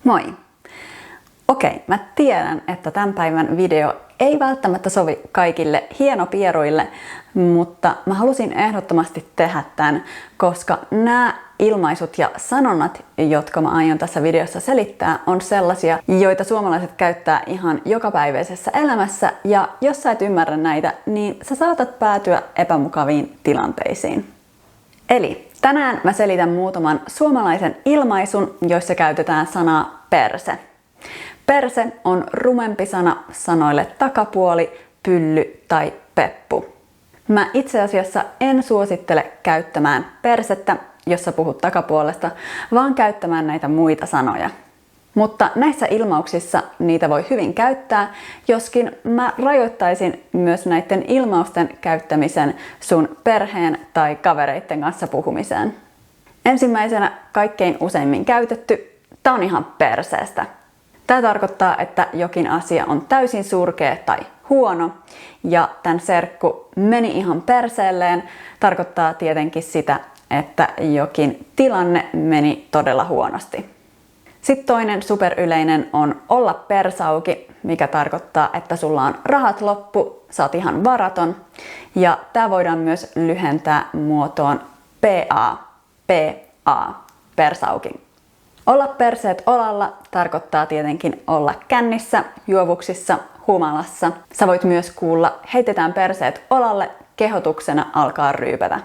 Moi! Okei, mä tiedän, että tämän päivän video ei välttämättä sovi kaikille hienopieruille, mutta mä halusin ehdottomasti tehdä tämän, koska nämä ilmaisut ja sanonnat, jotka mä aion tässä videossa selittää, on sellaisia, joita suomalaiset käyttää ihan jokapäiväisessä elämässä, ja jos sä et ymmärrä näitä, niin sä saatat päätyä epämukaviin tilanteisiin. Eli tänään mä selitän muutaman suomalaisen ilmaisun, joissa käytetään sanaa perse. Perse on rumempi sana sanoille takapuoli, pylly tai peppu. Mä itse asiassa en suosittele käyttämään persettä, jos sä puhut takapuolesta, vaan käyttämään näitä muita sanoja. Mutta näissä ilmauksissa niitä voi hyvin käyttää, joskin mä rajoittaisin myös näiden ilmausten käyttämisen sun perheen tai kavereitten kanssa puhumiseen. Ensimmäisenä kaikkein useimmin käytetty, tää on ihan perseestä. Tämä tarkoittaa, että jokin asia on täysin surkea tai huono, ja tämän serkku meni ihan perseelleen tarkoittaa tietenkin sitä, että jokin tilanne meni todella huonosti. Sitten toinen superyleinen on olla persauki, mikä tarkoittaa, että sulla on rahat loppu, sä oot ihan varaton, ja tämä voidaan myös lyhentää muotoon PA, persauki. Olla perseet olalla tarkoittaa tietenkin olla kännissä, juovuksissa, humalassa. Sä voit myös kuulla heitetään perseet olalle kehotuksena alkaa ryypätä.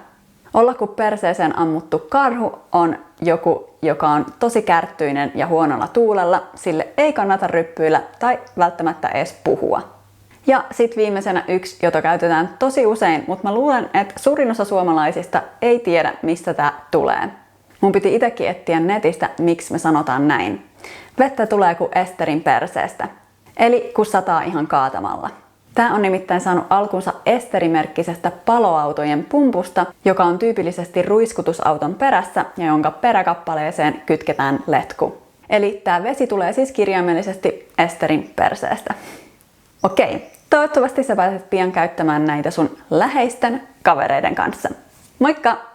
Olla kuin perseeseen ammuttu karhu on joku, joka on tosi kärttyinen ja huonolla tuulella, sille ei kannata ryppyillä tai välttämättä edes puhua. Ja sitten viimeisenä yksi, jota käytetään tosi usein, mutta mä luulen, että suurin osa suomalaisista ei tiedä, mistä tää tulee. Mun piti itsekin etsiä netistä, miksi me sanotaan näin. Vettä tulee kuin Esterin perseestä. Eli kun sataa ihan kaatamalla. Tää on nimittäin saanut alkunsa Esteri-merkkisestä paloautojen pumpusta, joka on tyypillisesti ruiskutusauton perässä ja jonka peräkappaleeseen kytketään letku. Eli tää vesi tulee siis kirjaimellisesti Esterin perseestä. Okei, toivottavasti sä pääset pian käyttämään näitä sun läheisten kavereiden kanssa. Moikka!